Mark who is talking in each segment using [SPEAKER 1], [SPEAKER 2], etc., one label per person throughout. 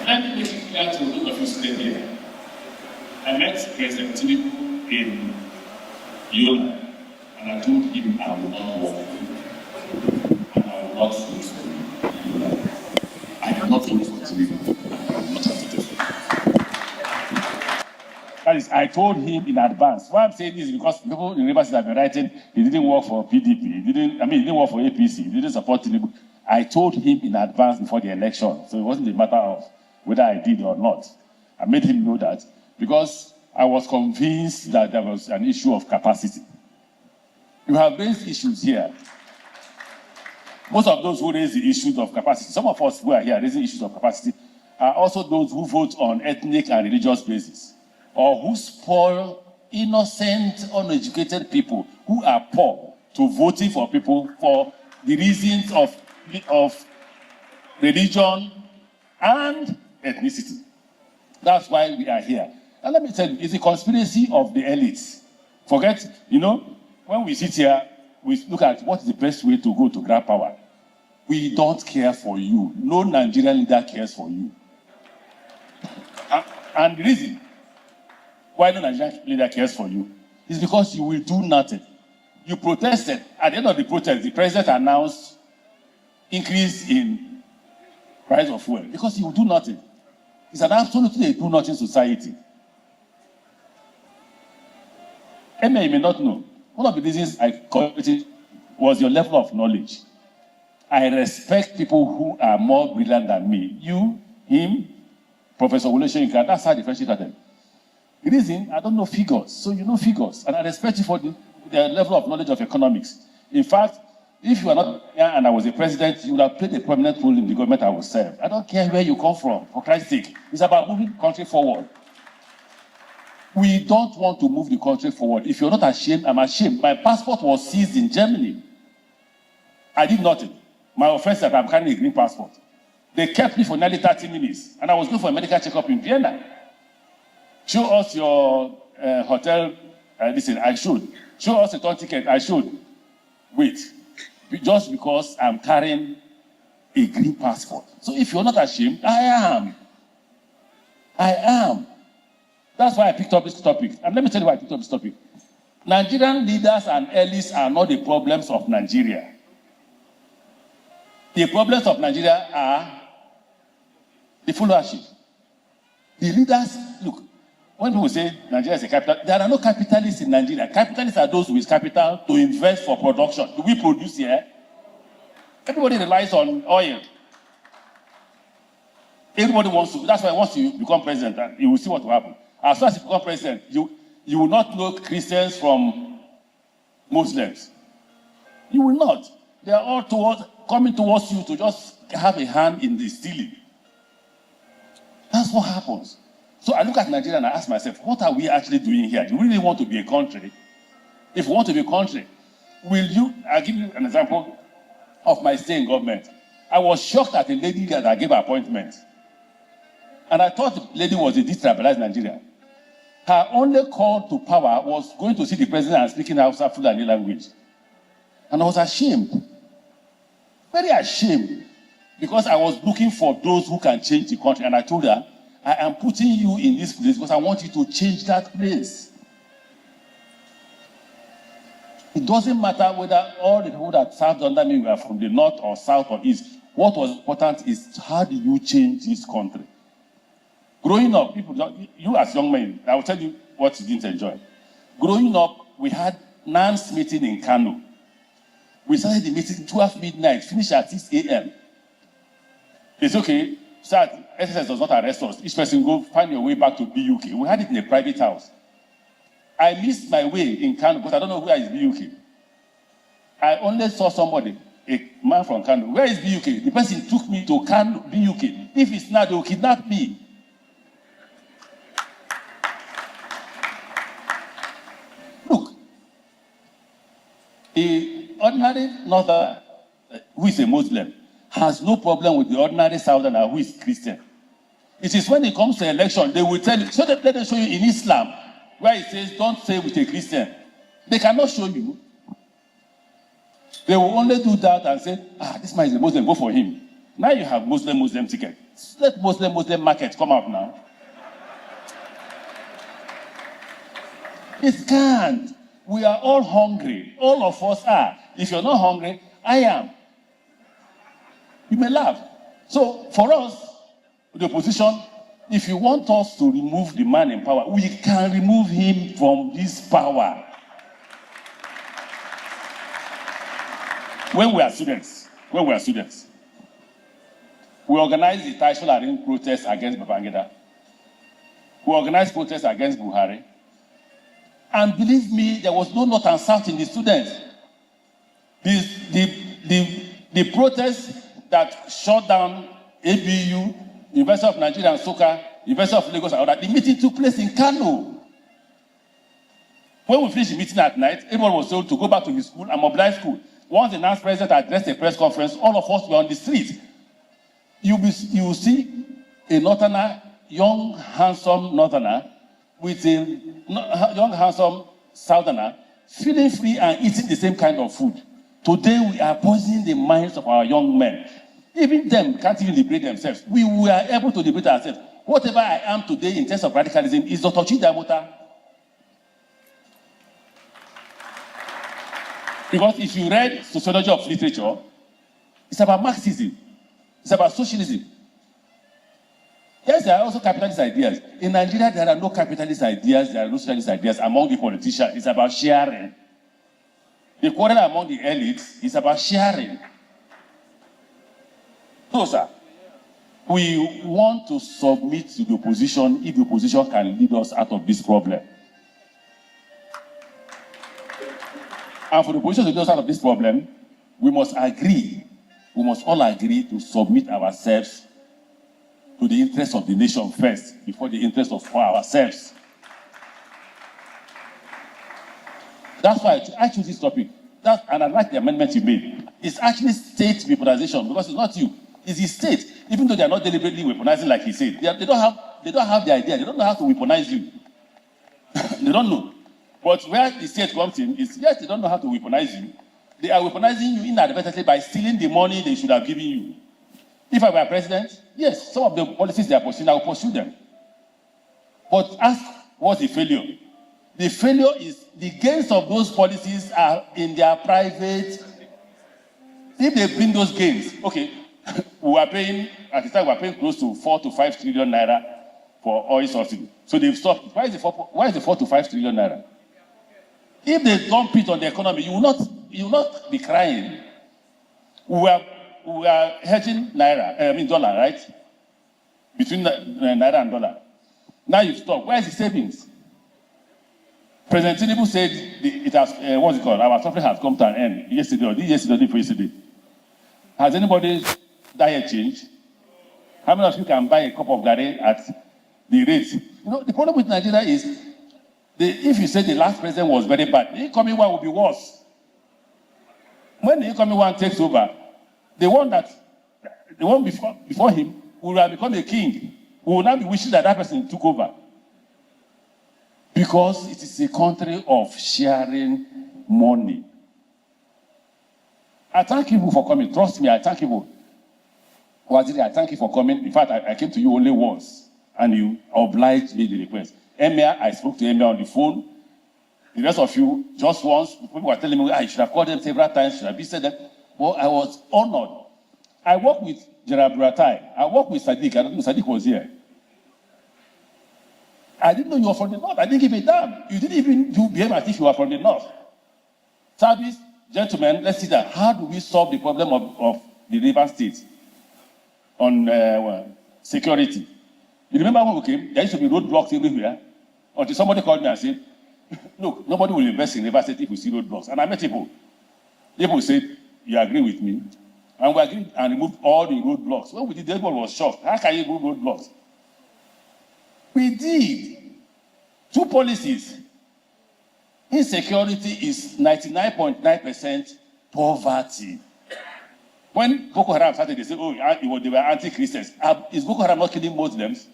[SPEAKER 1] let me make it clear to those of you sitting here. I met President Tinubu in Yola, and I told him I will not work for him, and I will not vote for him. I cannot vote for Tinubu. I will not have to do it. That is, I told him in advance. Why I'm saying this is because people in Rivers have been writing, he didn't work for PDP, he didn't work for APC, he didn't support Tinubu. I told him in advance before the election, so it wasn't a matter of whether I did or not. I made him know that because I was convinced that there was an issue of capacity. You have raised issues here. Most of those who raise the issues of capacity, some of us who are here raising issues of capacity, are also those who vote on ethnic and religious basis, or who spoil innocent, uneducated people who are poor to voting for people for the reasons of religion and ethnicity. That's why we are here. And let me tell you, it's a conspiracy of the elites. Forget, when we sit here, we look at what is the best way to go to grab power. We don't care for you. No Nigerian leader cares for you. And the reason why no Nigerian leader cares for you is because you will do nothing. You protested. At the end of the protest, the president announced increase in price of fuel because he will do nothing. It's an absolutely do-nothing society. You may not know. One of the reasons I commented was your level of knowledge. I respect people who are more brilliant than me. You, him, Professor Wole Soyinka, that's how the friendship started. The reason, I don't know figures, so you know figures. And I respect you for the level of knowledge of economics. In fact, if you are not here and I was a president, you would have played a prominent role in the government I will serve. I don't care where you come from, for Christ's sake. It's about moving the country forward. We don't want to move the country forward. If you're not ashamed, I'm ashamed. My passport was seized in Germany. I did nothing. My offense is that I'm carrying a green passport. They kept me for nearly 30 minutes, and I was going for a medical checkup in Vienna. Show us your hotel. Listen, I should. Show us a return ticket. I should. Wait. Just because I'm carrying a green passport. So if you're not ashamed, I am. I am. That's why I picked up this topic. And let me tell you why I picked up this topic. Nigerian leaders and elites are not the problems of Nigeria. The problems of Nigeria are the followership. The leaders, look, when people say Nigeria is a capital, there are no capitalists in Nigeria. Capitalists are those with capital to invest for production. Do we produce here? Everybody relies on oil. Everybody wants to. That's why once you become president, you will see what will happen. As soon as you become president, you will not know Christians from Muslims. You will not. They are all coming towards you to just have a hand in the stealing. That's what happens. So I look at Nigeria and I ask myself, what are we actually doing here? Do we really want to be a country? If we want to be a country, I'll give you an example of my stay in government. I was shocked at a lady that I gave an appointment. And I thought the lady was a destabilized Nigeria. Her only call to power was going to see the president and speaking Hausa, Fulani language. And I was ashamed. Very ashamed. Because I was looking for those who can change the country. And I told her, I am putting you in this place because I want you to change that place. It doesn't matter whether all the people that served under me were from the north or south or east. What was important is how do you change this country? Growing up, you as young men, I will tell you what you didn't enjoy. Growing up, we had NANS meeting in Kano. We started the meeting 12 midnight, finished at 6 a.m. It's okay. Start, SSS does not arrest us. Each person go find your way back to BUK. We had it in a private house. I missed my way in Kano, but I don't know where is BUK. I only saw somebody, a man from Kano. Where is BUK? The person took me to Kano, BUK. If it's not, they will kidnap me. Look, the ordinary northerner who is a Muslim has no problem with the ordinary southerner who is Christian. It is when it comes to election, they will tell you, so let them show you in Islam, where it says, don't say with a Christian. They cannot show you. They will only do that and say, this man is a Muslim, go for him. Now you have Muslim ticket. Let Muslim market come out now. It can't. We are all hungry. All of us are. If you're not hungry, I am. You may laugh. So for us, the opposition, if you want us to remove the man in power, we can remove him from this power. When we are students, we organized the Taisho Larin protest against Babangida. We organized protests against Buhari. And believe me, there was no north and south in the students. The protests that shut down ABU, University of Nigeria and Soka, University of Lagos and all that, the meeting took place in Kano. When we finished the meeting at night, everyone was told to go back to his school and mobilize school. Once the NAS president addressed a press conference, all of us were on the street. You will see a northerner, young, handsome northerner, with a young, handsome southerner, feeling free and eating the same kind of food. Today, we are poisoning the minds of our young men. Even them can't even liberate themselves. We were able to liberate ourselves. Whatever I am today in terms of radicalism is Dr. Chidamota. Because if you read sociology of literature, it's about Marxism. It's about socialism. Yes, there are also capitalist ideas. In Nigeria, there are no capitalist ideas, there are no socialist ideas among the politicians. It's about sharing. The quarrel among the elites is about sharing. So, sir, we want to submit to the opposition if the opposition can lead us out of this problem. And for the opposition to lead us out of this problem, we must all agree to submit ourselves to the interest of the nation first, before the interest of ourselves. That's why I choose this topic. And I like the amendment you made. It's actually state weaponization, because it's not you. It's the state, even though they are not deliberately weaponizing like he said. They don't have the idea. They don't know how to weaponize you. They don't know. But where the state comes in is, yes, they don't know how to weaponize you. They are weaponizing you inadvertently by stealing the money they should have given you. If I were president, yes, some of the policies they are pursuing, I will pursue them. But ask, what's the failure? The failure is the gains of those policies are in their private. If they bring those gains, okay, we are paying, at the time we are paying close to 4 to 5 trillion naira for oil subsidy. So they've stopped. Why is the 4 to 5 trillion naira? If they dump it on the economy, you will not be crying. We are hedging dollar, right? Between naira and dollar. Now you've stopped. Where is the savings? President Tinubu said it has, what's it called? Our suffering has come to an end yesterday or yesterday. Has anybody's diet changed? How many of you can buy a cup of garri at the rate? You know, the problem with Nigeria is, if you say the last president was very bad, the incoming one will be worse. When the incoming one takes over, the one before him will have become a king. We will now be wishing that person took over. Because it is a country of sharing money. I thank you for coming. Trust me, I thank you. Waziri, I thank you for coming. In fact, I came to you only once, and you obliged me the request. Emir, I spoke to Emir on the phone. The rest of you, just once, people were telling me, I should have called them several times, should have visited them. Well, I was honored. I worked with Gerard Buratai. I worked with Sadiq. I don't know Sadiq was here. I didn't know you were from the north. I didn't give a damn. You didn't even behave as if you were from the north. Service, gentlemen, let's see that. How do we solve the problem of the river states on security? You remember when we came, there used to be roadblocks everywhere, until somebody called me and said, look, nobody will invest in river state if we see roadblocks. And I met people. People said, you agree with me? And we agreed and removed all the roadblocks. When we did, everyone was shocked. How can you remove roadblocks? We did. 2 policies. Insecurity is 99.9% poverty. When Boko Haram started, they said, they were anti-Christians. Is Boko Haram not killing Muslims?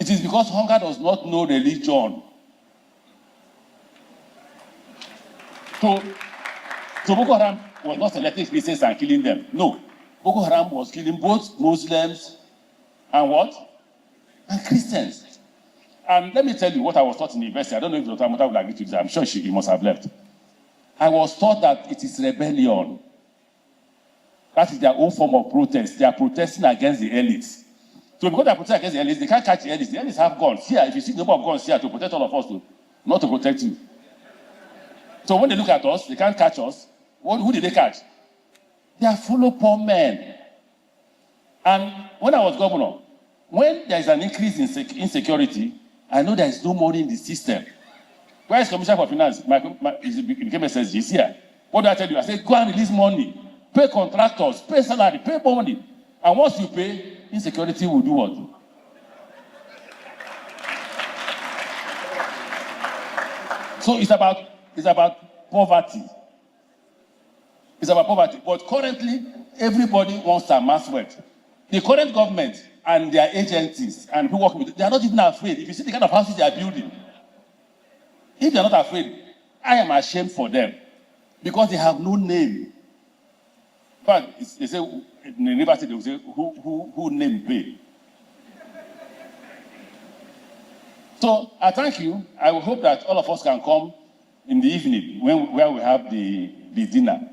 [SPEAKER 1] It is because hunger does not know religion. So Boko Haram was not selecting Christians and killing them. No. Boko Haram was killing both Muslims and what? And Christians. And let me tell you what I was taught in the university. I don't know if Dr. Amata would agree to this. I'm sure he must have left. I was taught that it is rebellion. That is their own form of protest. They are protesting against the elites. So because they are protesting against the elites, they can't catch the elites. The elites have guns. Here, if you see the number of guns here to protect all of us, not to protect you. So when they look at us, they can't catch us. Who did they catch? They are fellow poor men. And when I was governor, when there is an increase in insecurity, I know there is no money in the system. Where is Commissioner for Finance? He became SSG. He's here. What do I tell you? I said, go and release money. Pay contractors, pay salary, pay money. And once you pay, insecurity will do what? So it's about poverty. It's about poverty. But currently, everybody wants to amass wealth. The current government and their agencies and who work with it, they are not even afraid. If you see the kind of houses they are building, if they are not afraid, I am ashamed for them because they have no name. In fact, they say in the university they will say who name pay. So I thank you. I will hope that all of us can come in the evening where we have the dinner.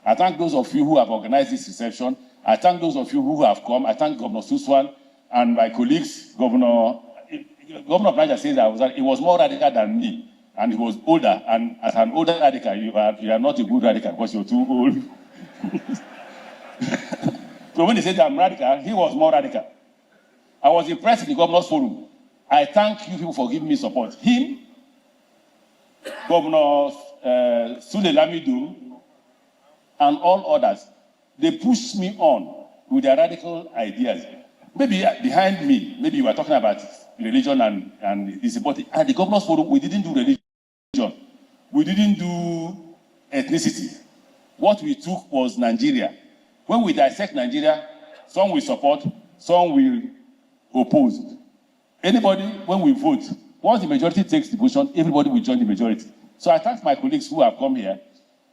[SPEAKER 1] I thank those of you who have organized this reception. I thank those of you who have come. I thank Governor Suswan and my colleagues. Governor of Niger says that he was more radical than me, and he was older. And as an older radical, you are not a good radical because you're too old. So when he said I'm radical, he was more radical. I was impressed in the Governor's Forum. I thank you people for giving me support. Him, Governor Sule Lamido, and all others, they pushed me on with their radical ideas. Maybe behind me, maybe you were talking about religion and this, but at the Governor's Forum, we didn't do religion. We didn't do ethnicity. What we took was Nigeria. When we dissect Nigeria, some will support, some will oppose. Anybody, when we vote, once the majority takes the position, everybody will join the majority. So I thank my colleagues who have come here,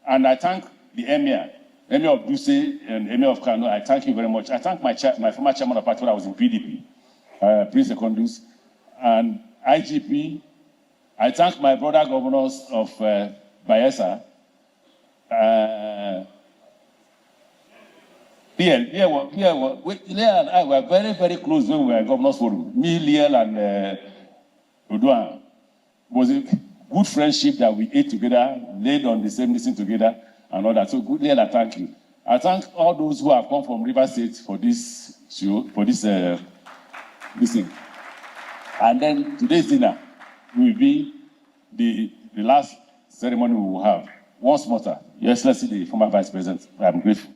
[SPEAKER 1] and I thank the Emir of Duse and Emir of Kano. I thank you very much. I thank my former chairman of party when I was in PDP, Prince Secondus, and IGP. I thank my brother governors of Bayelsa. Liel and I were very, very close when we were in Governor's Forum. Me, Liel, and Oduan. It was a good friendship that we ate together, laid on the same listen together, and all that. So, good, Liel, I thank you. I thank all those who have come from River State for this show, for this thing. And then today's dinner will be the last ceremony we will have. Once more, Your Excellency, the former Vice President, I'm grateful.